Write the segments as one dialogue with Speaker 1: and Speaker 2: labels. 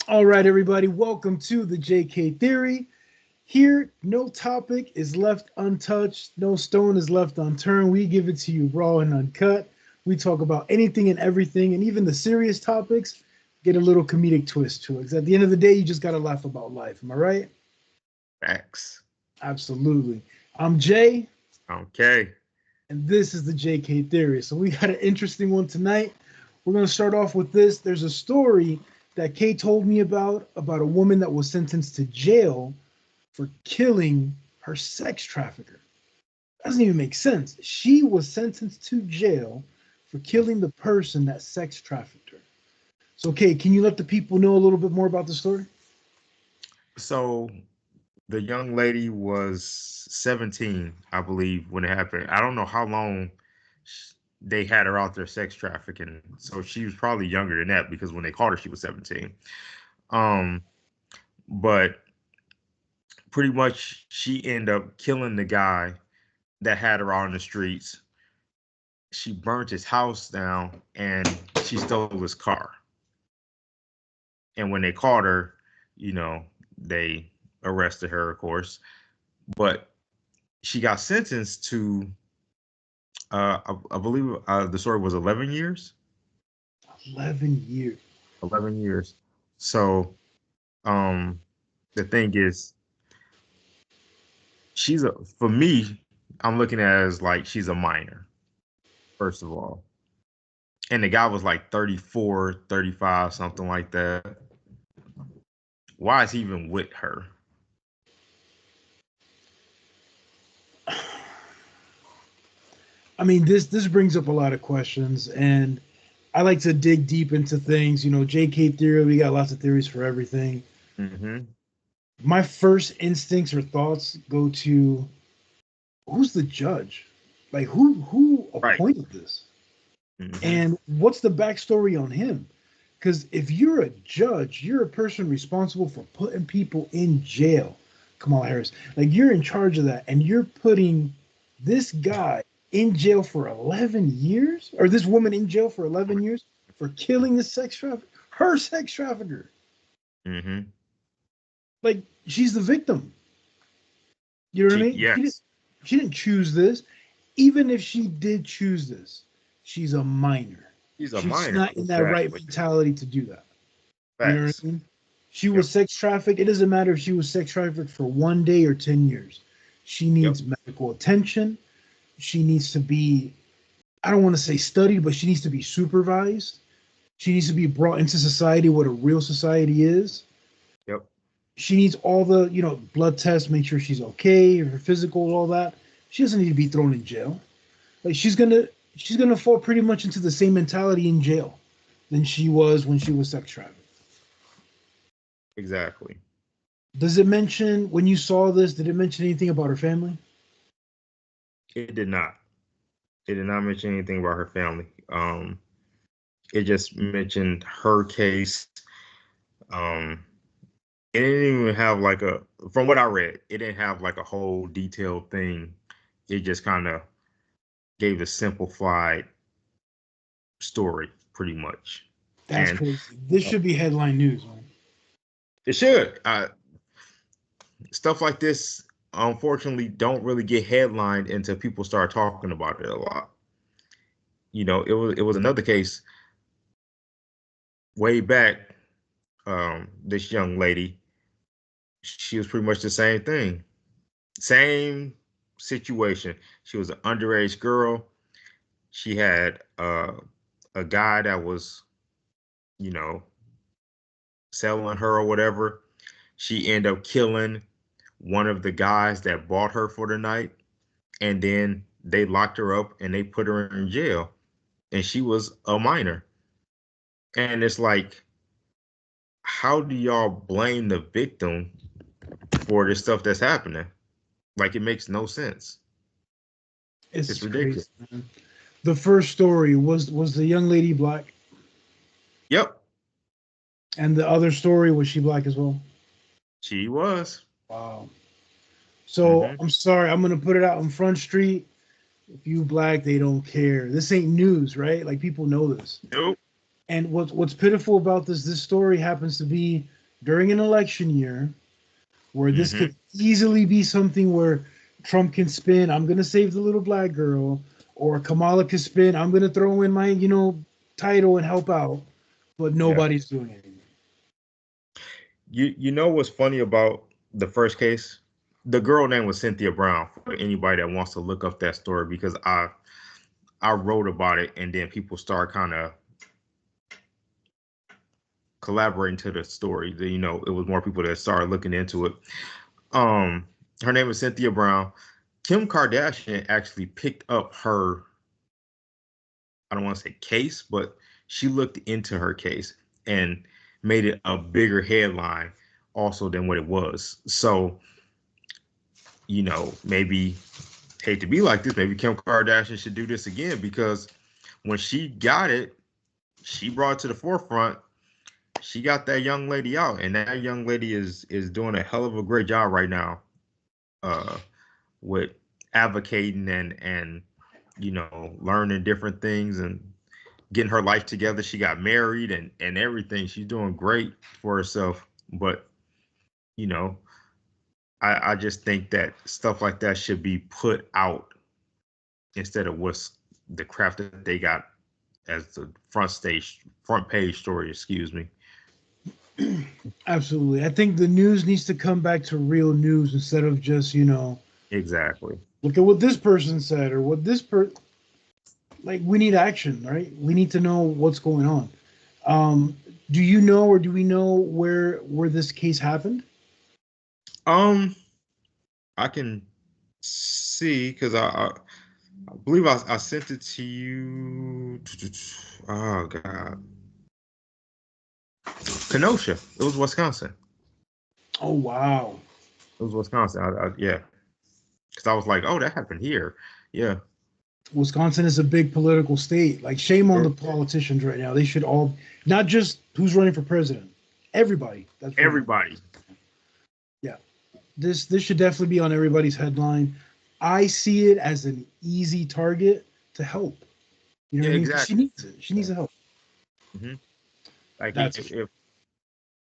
Speaker 1: All right, everybody, welcome to the JK Theory. Here, no topic is left untouched, no stone is left unturned. We give it to you raw and uncut. We talk about anything and everything, and even the serious topics get a little comedic twist to it. 'Cause at the end of the day, you just got to laugh about life. Am I right?
Speaker 2: Facts.
Speaker 1: Absolutely. I'm Jay,
Speaker 2: Okay.
Speaker 1: and this is the JK Theory. So we got an interesting one tonight. We're going to start off with this. There's a story that Kay told me about a woman that was sentenced to jail for killing her sex trafficker. Doesn't even make sense. She was sentenced to jail for killing the person that sex trafficked her. So, Kay, can you let the people know a little bit more about the story?
Speaker 2: So the young lady was 17, I believe, when it happened. I don't know how long they had her out there sex trafficking. So she was probably younger than that because when they caught her, she was 17. Um, but pretty much she ended up killing the guy that had her out on the streets. She burnt his house down and she stole his car. And when they caught her, they arrested her, of course. But she got sentenced to, I believe the story was 11 years.
Speaker 1: 11 years.
Speaker 2: 11 years. So um, the thing is, for me, I'm looking at it as like she's a minor, first of all. And the guy was like 34, 35, something like that. Why is he even with her?
Speaker 1: I mean, this brings up a lot of questions, and I like to dig deep into things. JK theory, we got lots of theories for everything.
Speaker 2: Mm-hmm.
Speaker 1: My first instincts or thoughts go to who's the judge? Like who
Speaker 2: Right.
Speaker 1: appointed this?
Speaker 2: Mm-hmm.
Speaker 1: And what's the backstory on him? Because if you're a judge, you're a person responsible for putting people in jail. Kamala Harris, like you're in charge of that, and you're putting this guy in jail for 11 years, or this woman in jail for 11 years for killing the sex trafficker, her sex trafficker.
Speaker 2: Mm-hmm.
Speaker 1: Like she's the victim. You know what I mean? She didn't.
Speaker 2: Yes,
Speaker 1: She didn't choose this. Even if she did choose this, she's a minor.
Speaker 2: he's a
Speaker 1: She's
Speaker 2: minor.
Speaker 1: not in that right
Speaker 2: Exactly.
Speaker 1: mentality to do that. You know what
Speaker 2: Facts.
Speaker 1: I mean? She was
Speaker 2: Yep.
Speaker 1: sex trafficked. It doesn't matter if she was sex trafficked for 1 day or 10 years. She
Speaker 2: Yep.
Speaker 1: needs medical attention. She needs to be, I don't want to say studied, but she needs to be supervised. She needs to be brought into society, what a real society is.
Speaker 2: Yep.
Speaker 1: She needs all the, blood tests, make sure she's okay, her physical, all that. She doesn't need to be thrown in jail. Like she's gonna fall pretty much into the same mentality in jail than she was when she was sex trafficked.
Speaker 2: Exactly.
Speaker 1: Does it mention when you saw this? Did it mention anything about her family?
Speaker 2: It did not. It did not mention anything about her family. It just mentioned her case. Um, it didn't even have like from what I read, it didn't have like a whole detailed thing. It just kind of gave a simplified story, pretty much.
Speaker 1: That's
Speaker 2: And
Speaker 1: crazy. This should be headline news, man.
Speaker 2: it should. Stuff like this, unfortunately, don't really get headlined until people start talking about it a lot. It was another case way back. This young lady, she was pretty much the same thing, same situation. She was an underage girl. She had a guy that was, you know, selling her or whatever. She ended up killing one of the guys that bought her for the night, and then they locked her up and they put her in jail. And she was a minor. And it's like, how do y'all blame the victim for the stuff that's happening? Like, it makes no sense. It's
Speaker 1: It's
Speaker 2: ridiculous.
Speaker 1: crazy, man. The first story was the young lady black,
Speaker 2: Yep,
Speaker 1: and the other story was she black as well.
Speaker 2: she was.
Speaker 1: Wow. So
Speaker 2: Hmm.
Speaker 1: I'm sorry, I'm gonna put it out on Front Street. If you black, they don't care. This ain't news, right? Like people know this.
Speaker 2: Nope.
Speaker 1: And what's pitiful about this story happens to be during an election year where this
Speaker 2: Hmm.
Speaker 1: could easily be something where Trump can spin, I'm going to save the little black girl, or Kamala can spin, I'm going to throw in my, title and help out, but
Speaker 2: Yeah.
Speaker 1: nobody's doing anything.
Speaker 2: You know what's funny about the first case? The girl name was Cynthia Brown. For anybody that wants to look up that story, because I wrote about it, and then people start kind of collaborating to the story. It was more people that started looking into it. Um, Her name is Cynthia Brown. Kim Kardashian actually picked up her, I don't want to say case, but she looked into her case and made it a bigger headline also than what it was. So, maybe, hate to be like this, maybe Kim Kardashian should do this again, because when she got it, she brought it to the forefront. She got that young lady out, and that young lady is doing a hell of a great job right now, uh, with advocating and learning different things and getting her life together. She got married and everything. She's doing great for herself. But you know, I just think that stuff like that should be put out instead of what's the crap that they got as the front page story. Excuse me.
Speaker 1: Absolutely. I think the news needs to come back to real news instead of just,
Speaker 2: Exactly.
Speaker 1: look at what this person said or what like we need action, right? We need to know what's going on. Um, do you know or do we know where this case happened?
Speaker 2: Um, I can see because I believe I sent it to you. Oh God, Kenosha. It was Wisconsin.
Speaker 1: Oh wow.
Speaker 2: It was Wisconsin. Yeah, because I was like, oh, that happened here. Yeah.
Speaker 1: Wisconsin is a big political state. Like shame on the politicians right now. They should all not just who's running for president. Everybody that's running.
Speaker 2: Everybody.
Speaker 1: Yeah. This should definitely be on everybody's headline. I see it as an easy target to help. You know
Speaker 2: Yeah,
Speaker 1: what I mean? Because she
Speaker 2: exactly.
Speaker 1: needs it. She needs the help.
Speaker 2: Hmm. Like
Speaker 1: That's
Speaker 2: if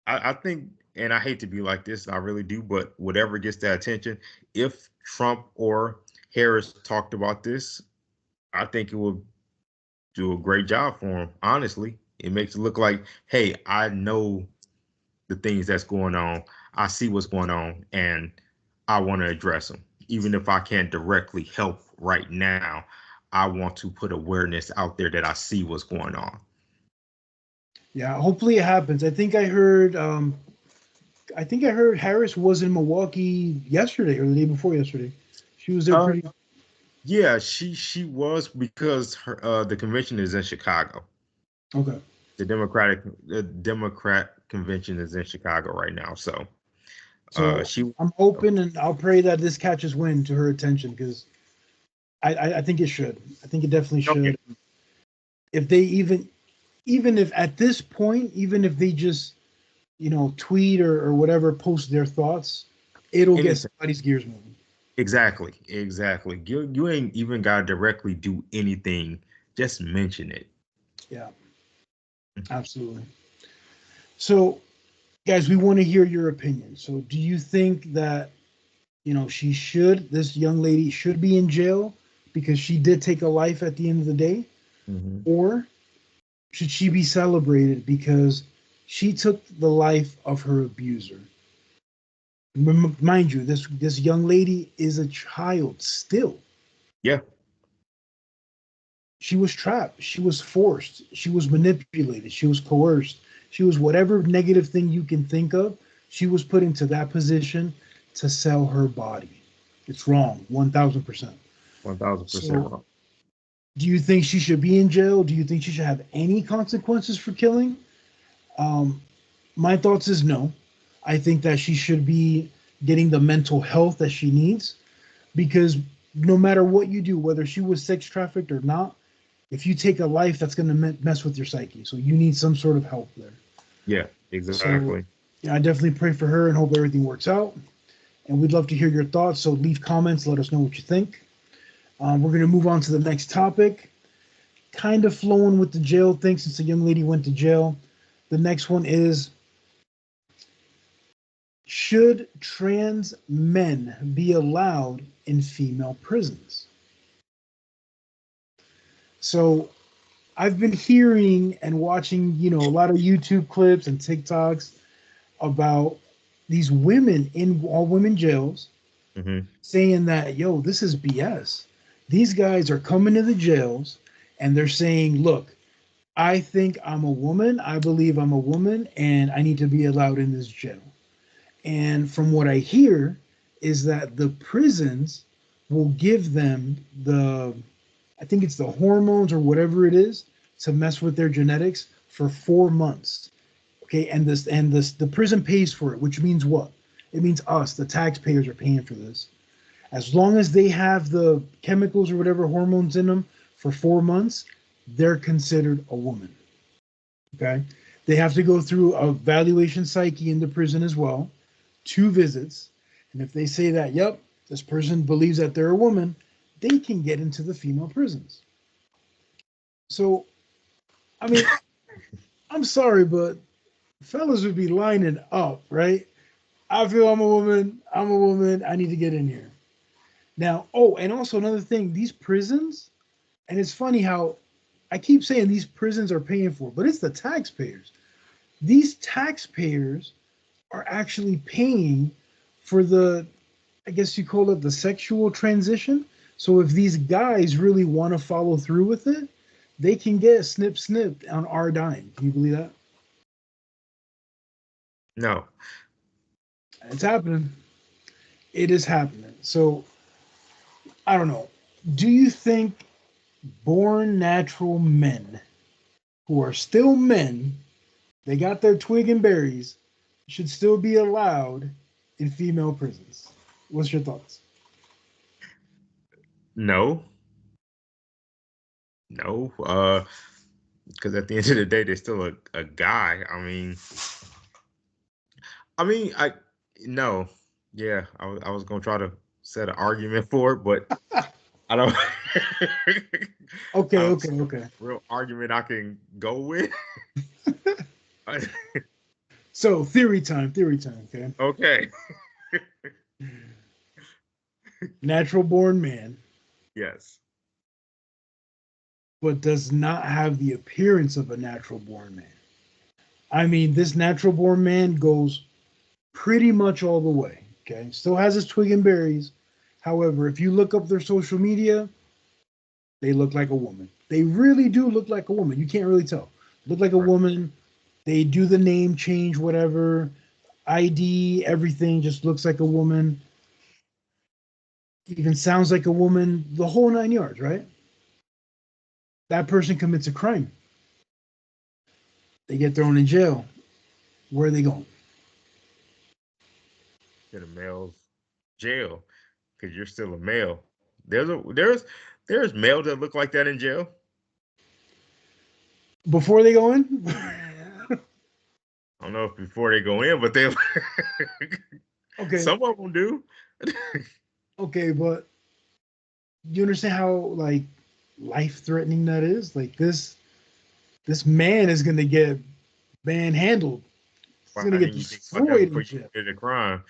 Speaker 2: I think, and I hate to be like this, I really do, but whatever gets that attention, if Trump or Harris talked about this, I think it would do a great job for him. Honestly, it makes it look like, hey, I know the things that's going on. I see what's going on, and I want to address them. Even if I can't directly help right now, I want to put awareness out there that I see what's going on.
Speaker 1: yeah. Hopefully it happens. I think I heard Harris was in Milwaukee yesterday or the day before yesterday. She was there
Speaker 2: Uh,
Speaker 1: pretty.
Speaker 2: yeah, she was, because the convention is in Chicago.
Speaker 1: Okay.
Speaker 2: The Democrat convention is in Chicago right now. So
Speaker 1: So
Speaker 2: she
Speaker 1: I'm hoping and I'll pray that this catches wind to her attention because I think it should. I think it definitely
Speaker 2: okay.
Speaker 1: should. If they even if at this point, even if they just tweet or whatever, post their thoughts, it'll get
Speaker 2: Anything.
Speaker 1: somebody's gears moving.
Speaker 2: Exactly. You ain't even gotta directly do anything. Just mention it.
Speaker 1: Yeah, absolutely. So, guys, we want to hear your opinion. So, do you think that this young lady should be in jail because she did take a life at the end of the day,
Speaker 2: Hmm.
Speaker 1: or should she be celebrated because she took the life of her abuser? Mind you, this young lady is a child still.
Speaker 2: Yeah.
Speaker 1: She was trapped. She was forced. She was manipulated. She was coerced. She was whatever negative thing you can think of. She was put into that position to sell her body. It's wrong, 1000%.
Speaker 2: 1000%
Speaker 1: So,
Speaker 2: wrong.
Speaker 1: do you think she should be in jail? Do you think she should have any consequences for killing? Um, my thoughts is no. I think that she should be getting the mental health that she needs because no matter what you do, whether she was sex trafficked or not, if you take a life, that's going to mess with your psyche. So you need some sort of help there.
Speaker 2: Yeah,
Speaker 1: So
Speaker 2: exactly.
Speaker 1: yeah, I definitely pray for her and hope everything works out. And we'd love to hear your thoughts. So leave comments, let us know what you think. We're going to move on to the next topic. kind of flowing with the jail thing since a young lady went to jail. The next one is, should trans men be allowed in female prisons? So I've been hearing and watching, a lot of YouTube clips and TikToks about these women in all women jails
Speaker 2: Mm-hmm.
Speaker 1: saying that, yo, this is BS. These guys are coming to the jails and they're saying, look, I think I'm a woman. I believe I'm a woman and I need to be allowed in this jail. And from what I hear is that the prisons will give them I think it's the hormones or whatever it is to mess with their genetics for 4 months. Okay, and the prison pays for it, which means what? It means us, the taxpayers, are paying for this. As long as they have the chemicals or whatever hormones in them for 4 months, they're considered a woman. Okay, they have to go through a valuation psyche in the prison as well, 2 visits, and if they say that, yep, this person believes that they're a woman, they can get into the female prisons. So, I mean, I'm sorry, but fellas would be lining up, right? I feel I'm a woman. I'm a woman. I need to get in here. Now, oh, and also another thing, these prisons, and it's funny how I keep saying these prisons are paying for it, but it's the taxpayers. These taxpayers are actually paying for I guess you call it the sexual transition. So if these guys really want to follow through with it, they can get snip snip on our dime. Can you believe that?
Speaker 2: No.
Speaker 1: It's happening. It is happening. So I don't know. Do you think born natural men who are still men, they got their twig and berries, should still be allowed in female prisons? What's your thoughts?
Speaker 2: No. No. Because at the end of the day, they're still a guy. I no. Yeah, I was gonna try to set an argument for it, but I don't. I
Speaker 1: Okay,
Speaker 2: don't
Speaker 1: okay,
Speaker 2: see
Speaker 1: okay.
Speaker 2: a real argument I can go with.
Speaker 1: So theory time, okay?
Speaker 2: Okay.
Speaker 1: Natural born man,
Speaker 2: Yes.
Speaker 1: but does not have the appearance of a natural born man. I mean, this natural born man goes pretty much all the way, okay? Still has his twig and berries. However, if you look up their social media, they look like a woman. They really do look like a woman. You can't really tell. Look like a
Speaker 2: Right.
Speaker 1: woman. They do the name change, whatever, ID, everything just looks like a woman. Even sounds like a woman. The whole 9 yards, right? That person commits a crime. They get thrown in jail. Where are they going?
Speaker 2: In a male's jail because you're still a male. There's males that look like that in jail.
Speaker 1: Before they go in?
Speaker 2: I don't know if before they go in, but they
Speaker 1: Okay,
Speaker 2: some of them do.
Speaker 1: okay, but you understand how like life threatening that is? Like this man is gonna get manhandled. He's
Speaker 2: Well,
Speaker 1: gonna
Speaker 2: I
Speaker 1: get
Speaker 2: mean, you think about that
Speaker 1: destroyed
Speaker 2: before
Speaker 1: in
Speaker 2: you
Speaker 1: jail.
Speaker 2: commit a crime.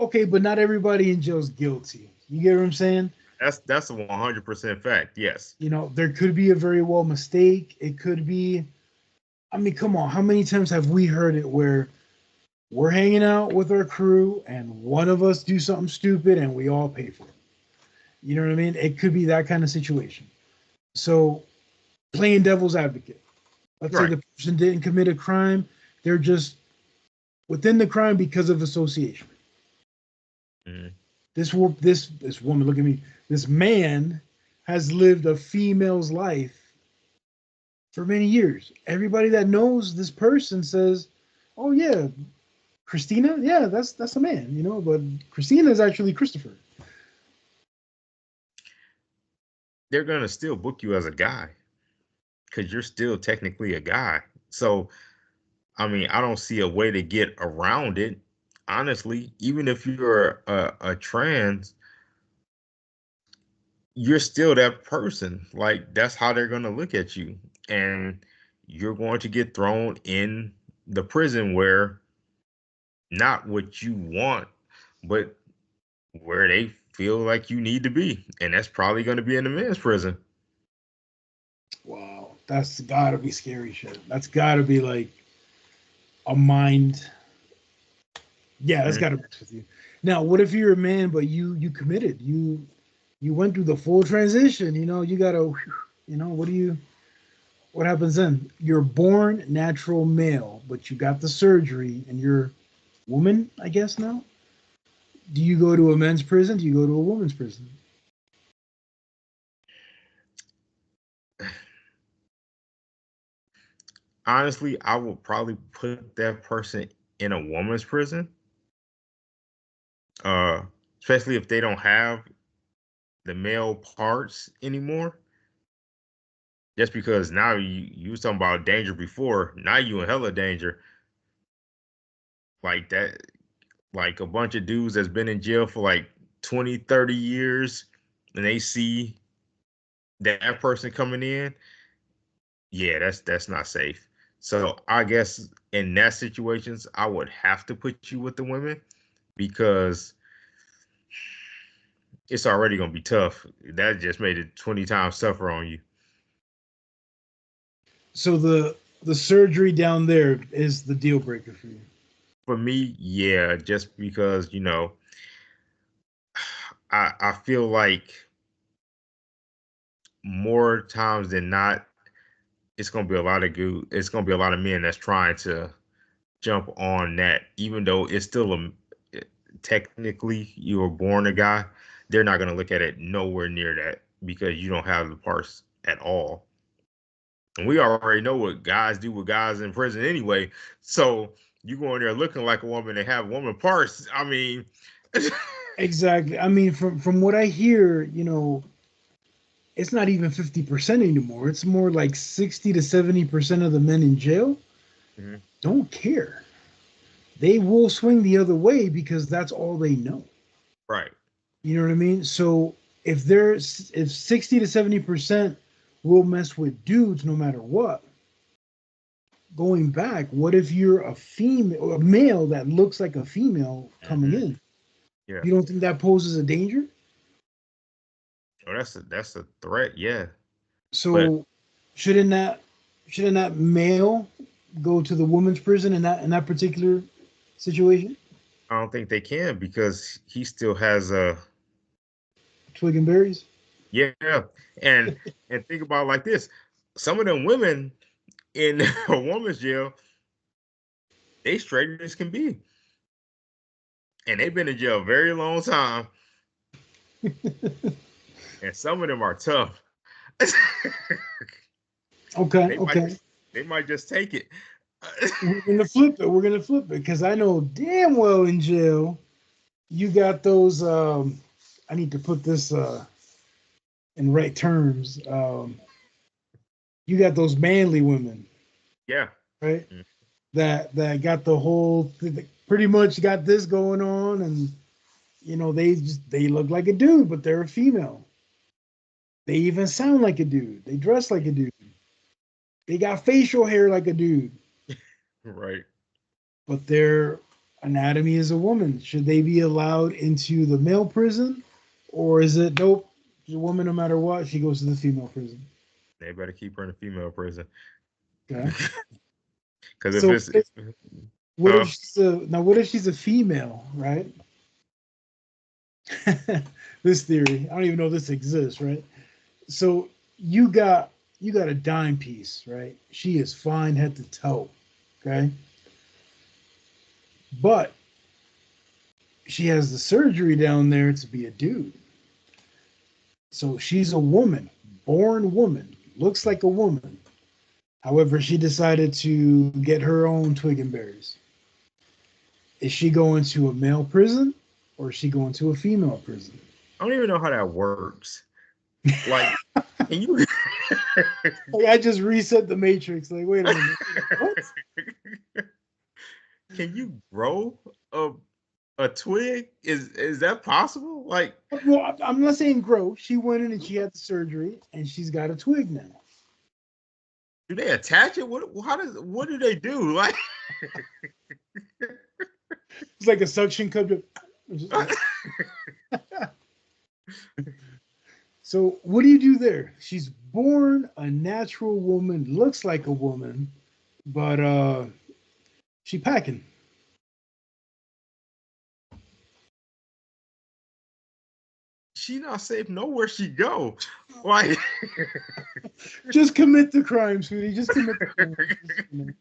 Speaker 1: Okay, but not everybody in jail is guilty. You get what I'm saying?
Speaker 2: That's a 100% fact. Yes.
Speaker 1: There could be a very well mistake. It could be. I mean, come on. How many times have we heard it where we're hanging out with our crew and one of us do something stupid and we all pay for it? You know what I mean? It could be that kind of situation. So, playing devil's advocate. Let's say
Speaker 2: Right.
Speaker 1: the person didn't commit a crime. They're just within the crime because of association.
Speaker 2: Mhm.
Speaker 1: This woman, look at me. This man has lived a female's life for many years. Everybody that knows this person says, "Oh yeah, Christina, yeah, that's a man," But Christina is actually Christopher.
Speaker 2: They're gonna still book you as a guy because you're still technically a guy. So I mean, I don't see a way to get around it. Honestly, even if you're a trans, you're still that person. Like that's how they're gonna look at you, and you're going to get thrown in the prison where not what you want, but where they feel like you need to be, and that's probably going to be in the men's prison.
Speaker 1: Wow, that's gotta be scary shit. That's gotta be like a mind. Yeah, that's
Speaker 2: Mhm.
Speaker 1: gotta mess with you. Now, what if you're a man, but you committed? You went through the full transition. You gotta. What do you? What happens then? You're born natural male, but you got the surgery, and you're woman, I guess now. Do you go to a men's prison? Do you go to a woman's prison?
Speaker 2: Honestly, I would probably put that person in a woman's prison, uh, especially if they don't have the male parts anymore. Just because now you was talking about danger before, now you in hella danger. Like that, like a bunch of dudes that's been in jail for like 20, 30 years, and they see that person coming in, yeah, that's not safe. So I guess in that situations, I would have to put you with the women because it's already gonna be tough. That just made it 20 times tougher on you.
Speaker 1: So the surgery down there is the deal breaker for you.
Speaker 2: For me, yeah, just because I feel like more times than not, it's gonna be a lot of men that's trying to jump on that, even though it's still technically you were born a guy, they're not gonna look at it nowhere near that because you don't have the parts at all. And we already know what guys do with guys in prison anyway. So you go in there looking like a woman and have woman parts. I mean,
Speaker 1: Exactly. I mean, from what I hear, it's not even 50% anymore. It's more like 60 to 70% of the men in jail
Speaker 2: Mhm.
Speaker 1: don't care. They will swing the other way because that's all they know.
Speaker 2: Right.
Speaker 1: You know what I mean? So if 60 to 70% will mess with dudes no matter what, going back, what if you're a female, a male that looks like a female coming
Speaker 2: Hmm.
Speaker 1: in?
Speaker 2: Yeah.
Speaker 1: You don't think that poses a danger?
Speaker 2: Oh, that's a threat. Yeah. But
Speaker 1: So shouldn't that shouldn't that male go to the woman's prison in that particular situation?
Speaker 2: I don't think they can because he still has a
Speaker 1: Twig and berries.
Speaker 2: yeah. And and think about it like this: some of them women in a woman's jail, they straight as can be, and they've been in jail a very long time, and some of them are tough.
Speaker 1: Okay,
Speaker 2: they might
Speaker 1: okay.
Speaker 2: just they might just take it.
Speaker 1: We're gonna flip it. We're gonna flip it because I know damn well in jail you got those. I need to put this in right terms. You got those manly women,
Speaker 2: Yeah.
Speaker 1: right?
Speaker 2: Mm.
Speaker 1: That got the whole pretty much got this going on, and they look like a dude, but they're a female. They even sound like a dude. They dress like a dude. They got facial hair like a dude,
Speaker 2: Right.
Speaker 1: but their anatomy is a woman. Should they be allowed into the male prison, or is it nope? She's a woman no matter what. She goes to the female prison.
Speaker 2: They better keep her in a female prison.
Speaker 1: Okay.
Speaker 2: Because if
Speaker 1: So
Speaker 2: it's if,
Speaker 1: what if
Speaker 2: uh,
Speaker 1: she's a now? What if she's a female, right? This theory, I don't even know if this exists, right? So you got a dime piece, right? She is fine head to toe,
Speaker 2: yeah,
Speaker 1: okay, but she has the surgery down there to be a dude. So she's a woman, born woman, looks like a woman. However, she decided to get her own twig and berries. Is she going to a male prison or is she going to a female prison?
Speaker 2: I don't even know how that works. Like, can you
Speaker 1: Like I just reset the matrix. Like, wait a minute, what?
Speaker 2: can you grow a a twig? Is that possible? Like,
Speaker 1: Well, I'm not saying grow. She went in and she had the surgery, and she's got a twig now.
Speaker 2: do they attach it? What do they do? Like,
Speaker 1: It's like a suction cup. So what do you do there? She's born a natural woman, looks like a woman, but she packing.
Speaker 2: she not safe nowhere she go. Like,
Speaker 1: Just commit the crime, sweetie. Just commit the crime.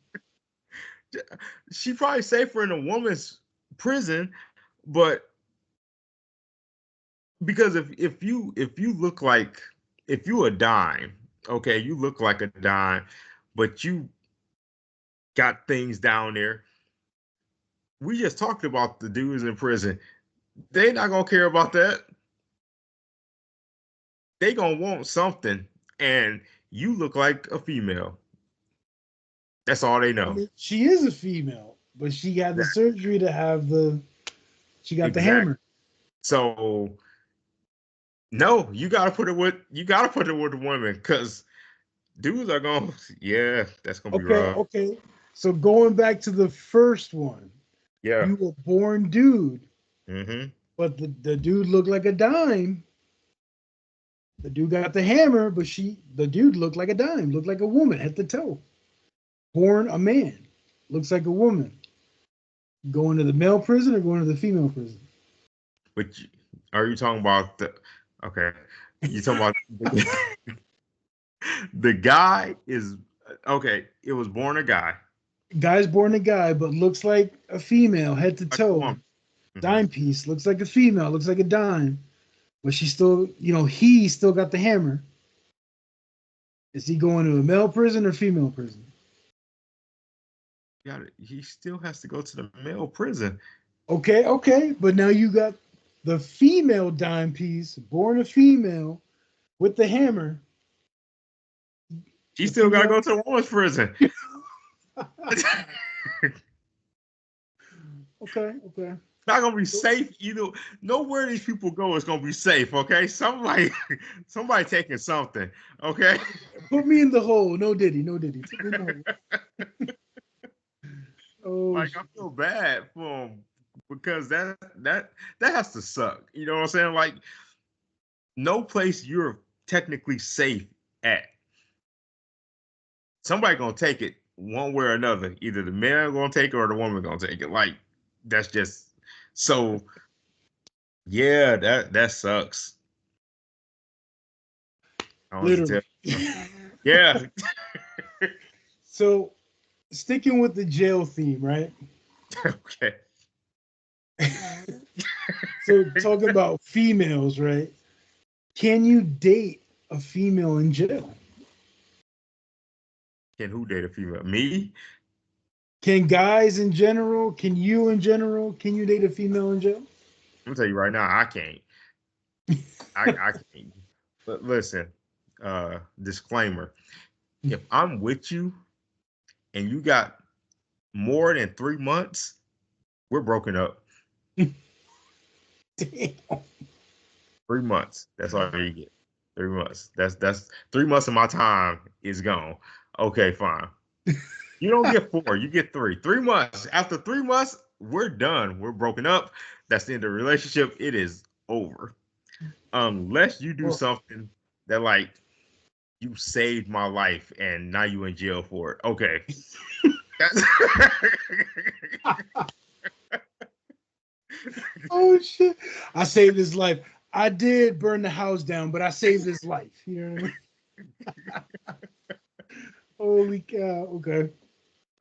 Speaker 2: she probably safer in a woman's prison, but because if you look like if you a dime, okay, you look like a dime, but you got things down there. We just talked about the dudes in prison. They not gonna care about that. They gonna want something, and you look like a female. That's all they
Speaker 1: I
Speaker 2: know.
Speaker 1: mean, she is a female, but she got the surgery to have the. She got the
Speaker 2: Exactly.
Speaker 1: hammer.
Speaker 2: So no, you gotta put it with the women because dudes are going. Yeah, that's gonna be
Speaker 1: Okay,
Speaker 2: rough.
Speaker 1: okay. So going back to the first one,
Speaker 2: Yeah.
Speaker 1: you were born dude,
Speaker 2: Mm-hmm.
Speaker 1: but the dude looked like a dime. The dude got the hammer, but the dude looked like a dime, looked like a woman head to toe. Born a man, looks like a woman. Going to the male prison or going to the female prison?
Speaker 2: But are you talking about the? Okay, you talking about the guy is okay. It was born a guy,
Speaker 1: Guy's born a guy, but looks like a female head to
Speaker 2: like a
Speaker 1: toe.
Speaker 2: woman. Mm-hmm.
Speaker 1: Dime piece, looks like a female, looks like a dime, but she still, he still got the hammer. Is he going to a male prison or female prison?
Speaker 2: He still has to go to the male prison.
Speaker 1: Okay, okay, but now you got the female dime piece, born a female with the hammer.
Speaker 2: He
Speaker 1: The
Speaker 2: still got to
Speaker 1: female.
Speaker 2: go to the woman's prison.
Speaker 1: Okay, okay.
Speaker 2: Not gonna be safe either. Nowhere these people go is gonna be safe. Okay, somebody taking something. Okay,
Speaker 1: Put me in the hole. No Diddy, no Diddy. Put me in the hole. Oh,
Speaker 2: like I feel bad for him because that has to suck. You know what I'm saying? Like no place you're technically safe at. Somebody gonna take it one way or another. Either the man gonna take it or the woman gonna take it. Like that's just so. Yeah, that sucks.
Speaker 1: literally.
Speaker 2: Yeah.
Speaker 1: So, sticking with the jail theme, right?
Speaker 2: Okay.
Speaker 1: So, talking about females, right? Can you date a female in jail?
Speaker 2: Can who date a female? Me?
Speaker 1: Can guys in general, can you in general, can you date a female in jail?
Speaker 2: I'm gonna tell you right now, I can't. I can't. But listen, disclaimer. If I'm with you and you got more than 3 months, we're broken up.
Speaker 1: Damn.
Speaker 2: 3 months. That's all you get. 3 months. That's 3 months of my time is gone. Okay, fine. You don't get 4, you get 3. 3 months. After 3 months, we're done. We're broken up. That's the end of the relationship. It is over. Unless you do something that like you saved my life and now you in jail for it. Okay.
Speaker 1: Oh shit. I saved his life. I did burn the house down, but I saved his life. You know what I mean? Holy cow. Okay.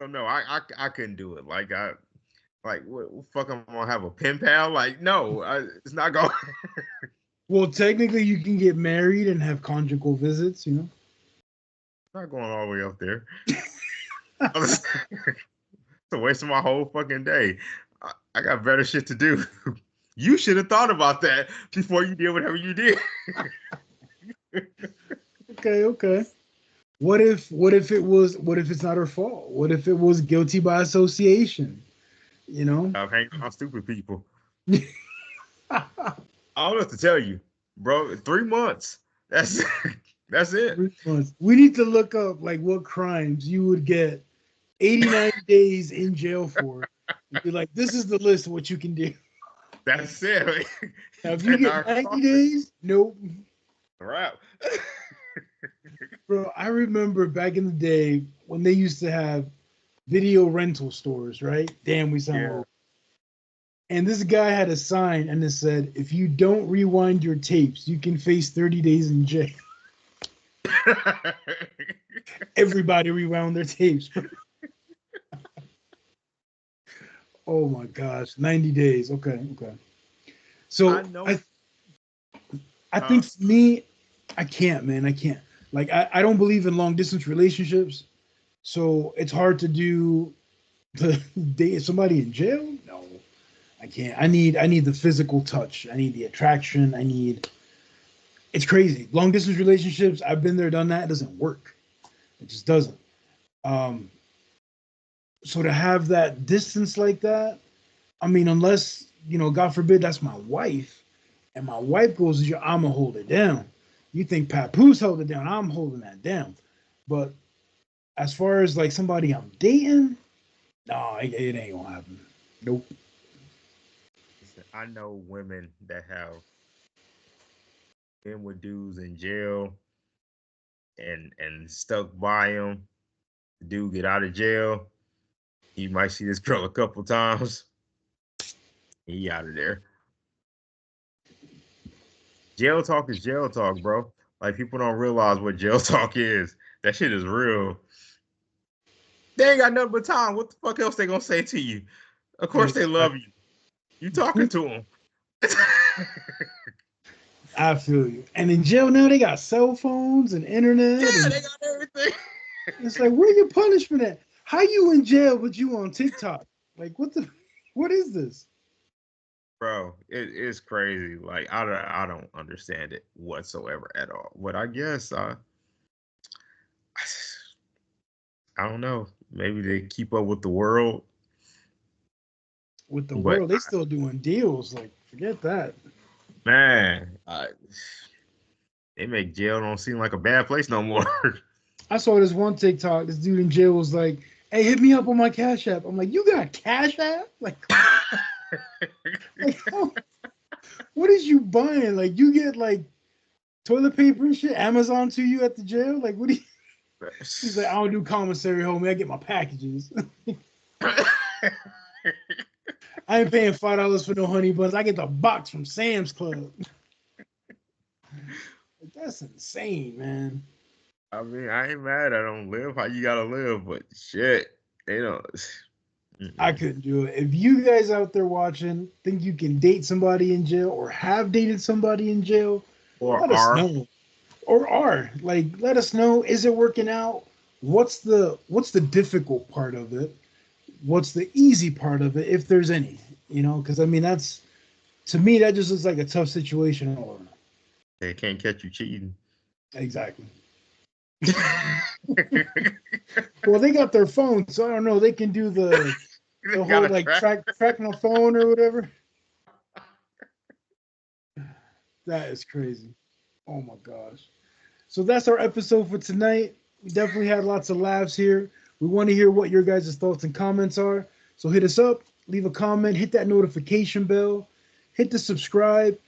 Speaker 2: So no, I couldn't do it. Like what fuck I'm gonna have a pen pal? Like, no, it's not going.
Speaker 1: Well, technically you can get married and have conjugal visits,
Speaker 2: Not going all the way up there. It's a waste of my whole fucking day. I got better shit to do. You should have thought about that before you did whatever you did.
Speaker 1: Okay. What if it's not her fault? What if it was guilty by association?
Speaker 2: I'm hanging on stupid people. I don't know what to tell you, bro. 3 months. That's that's it.
Speaker 1: 3 months. We need to look up like what crimes you would get 89 days in jail for. And be like, this is the list of what you can do.
Speaker 2: That's it.
Speaker 1: Now, if you get 90 days, nope.
Speaker 2: Wrap.
Speaker 1: Bro, I remember back in the day when they used to have video rental stores, right? Damn, we sound old. And this guy had a sign and it said, if you don't rewind your tapes, you can face 30 days in jail. Everybody rewound their tapes. Oh my gosh, 90 days. Okay. So I think for me, I can't, man. I can't. Like, I don't believe in long distance relationships. So it's hard to do the date somebody in jail. No, I can't. I need the physical touch. I need the attraction. It's crazy. Long distance relationships, I've been there, done that. It doesn't work. It just doesn't. So to have that distance like that, I mean, unless, God forbid, that's my wife, and my wife goes, I'm going to hold it down. You think Papoose held it down, I'm holding that down. But as far as like somebody I'm dating, no, it ain't going to happen. Nope.
Speaker 2: I know women that have been with dudes in jail and stuck by him. The dude get out of jail. You might see this girl a couple times. He out of there. Jail talk is jail talk, bro. Like, people don't realize what jail talk is. That shit is real. They ain't got nothing but time. What the fuck else they gonna say to you? Of course they love you. You talking to them.
Speaker 1: I feel you. And in jail now, they got cell phones and internet.
Speaker 2: Yeah, they got everything.
Speaker 1: It's like, where your punishment at? How you in jail but you on TikTok? Like, what is this?
Speaker 2: Bro, it's crazy. Like, I don't understand it whatsoever at all. But I guess I don't know. Maybe they keep up with the world.
Speaker 1: With the world, they still doing deals. Like, forget that.
Speaker 2: Man, they make jail don't seem like a bad place no more.
Speaker 1: I saw this one TikTok. This dude in jail was like, "Hey, hit me up on my Cash App." I'm like, "You got Cash App? Like, what is you buying? Like, you get like toilet paper and shit, Amazon to you at the jail? Like, what do you?" He's like, "I don't do commissary, homie. I get my packages." I ain't paying $5 for no honey buns. I get the box from Sam's Club. That's insane, man.
Speaker 2: I mean, I ain't mad. I don't live how you gotta live, but shit, they don't.
Speaker 1: I couldn't do it. If you guys out there watching think you can date somebody in jail or have dated somebody in jail, let us know. Or let us know. Is it working out? What's the difficult part of it? What's the easy part of it, if there's any? Because I mean, that's, to me, that just looks like a tough situation all around.
Speaker 2: They can't catch you cheating.
Speaker 1: Exactly. Well, they got their phones, so I don't know. They can do the whole like track my phone or whatever. That is crazy. Oh my gosh. So that's our episode for tonight. We definitely had lots of laughs here. We want to hear what your guys' thoughts and comments are. So hit us up, leave a comment, hit that notification bell, hit the subscribe.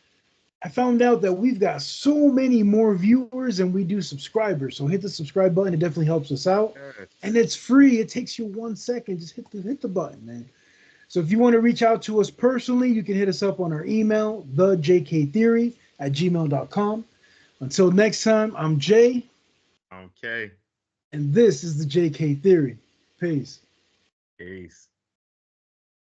Speaker 1: I found out that we've got so many more viewers than we do subscribers. So hit the subscribe button. It definitely helps us out. And it's free. It takes you 1 second. Just hit the button, man. So if you want to reach out to us personally, you can hit us up on our email, thejktheory@gmail.com. Until next time, I'm Jay.
Speaker 2: Okay.
Speaker 1: And this is the JK Theory. Peace.
Speaker 2: Peace.